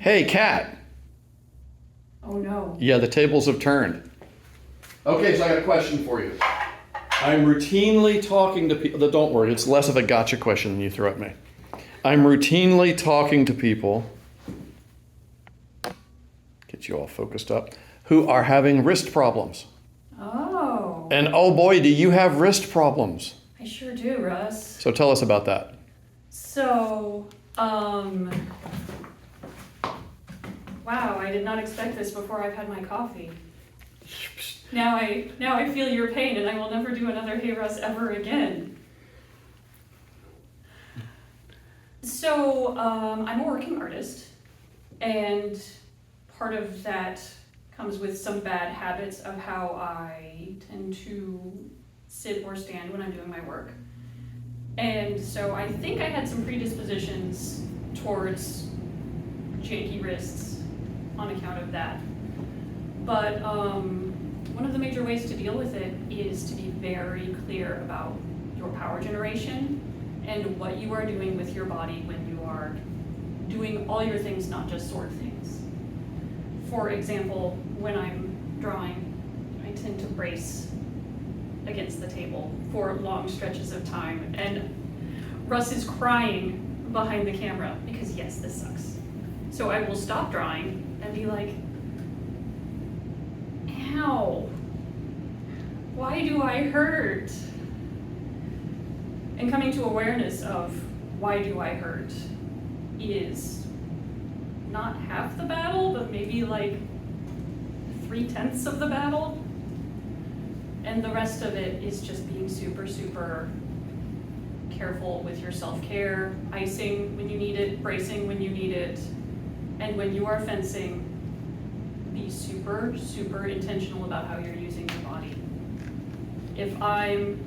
Hey, Kat. Oh no. Yeah, the tables have turned. Okay, so I got a question for you. I'm routinely talking to people. Don't worry, it's less of a gotcha question than you throw at me. I'm routinely talking to people, get you all focused up, who are having wrist problems. Oh. And oh boy, do you have wrist problems. I sure do, Russ. So tell us about that. So, wow, I did not expect this before I've had my coffee. Now I feel your pain and I will never do another Hey Russ ever again. So, I'm a working artist, and part of that comes with some bad habits of how I tend to sit or stand when I'm doing my work. And so I think I had some predispositions towards janky wrists on account of that. But one of the major ways to deal with it is to be very clear about your power generation and what you are doing with your body when you are doing all your things, not just sword things. For example, when I'm drawing, I tend to brace against the table for long stretches of time. And Russ is crying behind the camera because yes, this sucks. So I will stop drawing and be like, ow, why do I hurt? And coming to awareness of why do I hurt is not half the battle, but maybe like 3/10 of the battle. And the rest of it is just being super, super careful with your self-care, icing when you need it, bracing when you need it. And when you are fencing, be super, super intentional about how you're using your body. If I'm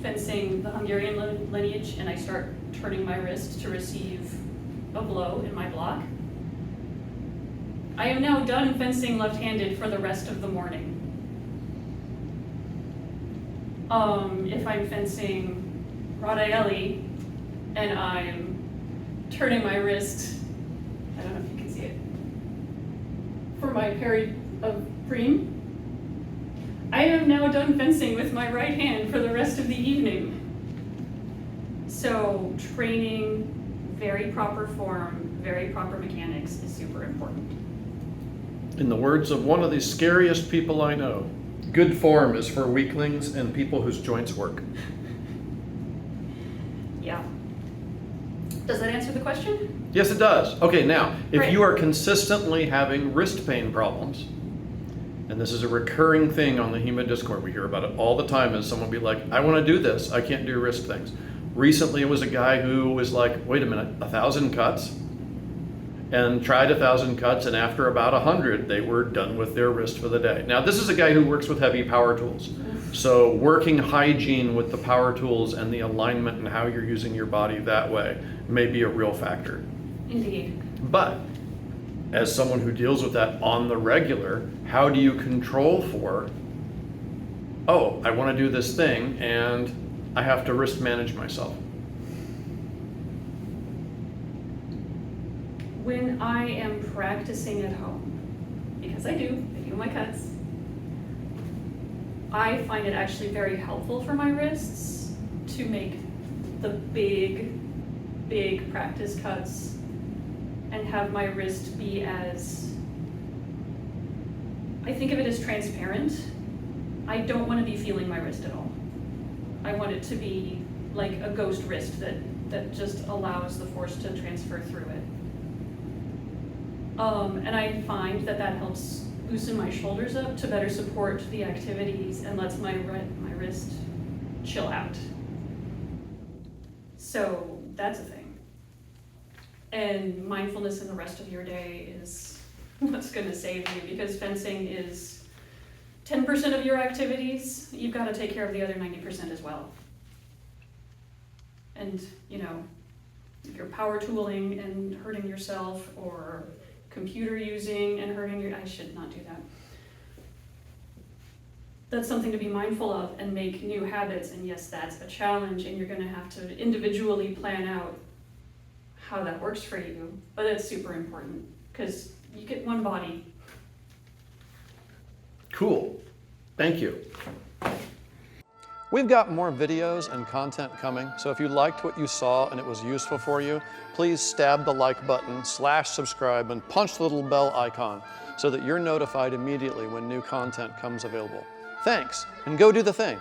fencing the Hungarian lineage and I start turning my wrist to receive a blow in my block, I am now done fencing left-handed for the rest of the morning. If I'm fencing Radaeli and I'm turning my wrist, I don't know if you can see it, for my parry of Preem, I am now done fencing with my right hand for the rest of the evening. So training very proper form, very proper mechanics is super important. In the words of one of the scariest people I know, good form is for weaklings and people whose joints work. Yeah. Does that answer the question? Yes, it does. Okay, now, if Great. you are consistently having wrist pain problems, and this is a recurring thing on the HEMA Discord, we hear about it all the time, is someone be like, I want to do this, I can't do wrist things. Recently, it was a guy who was like, wait a minute, 1,000 cuts? And tried 1,000 cuts, and after about 100, they were done with their wrist for the day. Now, this is a guy who works with heavy power tools. So working hygiene with the power tools and the alignment and how you're using your body that way may be a real factor. Indeed. But as someone who deals with that on the regular, how do you control for, oh, I want to do this thing and I have to wrist manage myself? When I am practicing at home, because I do my cuts, I find it actually very helpful for my wrists to make the big, big practice cuts and have my wrist be as, I think of it as transparent. I don't want to be feeling my wrist at all. I want it to be like a ghost wrist that just allows the force to transfer through it. And I find that helps loosen my shoulders up to better support the activities and lets my wrist chill out. So that's a thing. And mindfulness in the rest of your day is what's going to save you, because fencing is 10% of your activities. You've got to take care of the other 90% as well. And, if you're power tooling and hurting yourself, or computer using and hurting I should not do that. That's something to be mindful of and make new habits. And yes, that's a challenge, and you're going to have to individually plan out how that works for you, but it's super important. because you get one body. Cool. Thank you. We've got more videos and content coming, so if you liked what you saw and it was useful for you, please stab the like button, /subscribe, and punch the little bell icon so that you're notified immediately when new content comes available. Thanks, and go do the thing.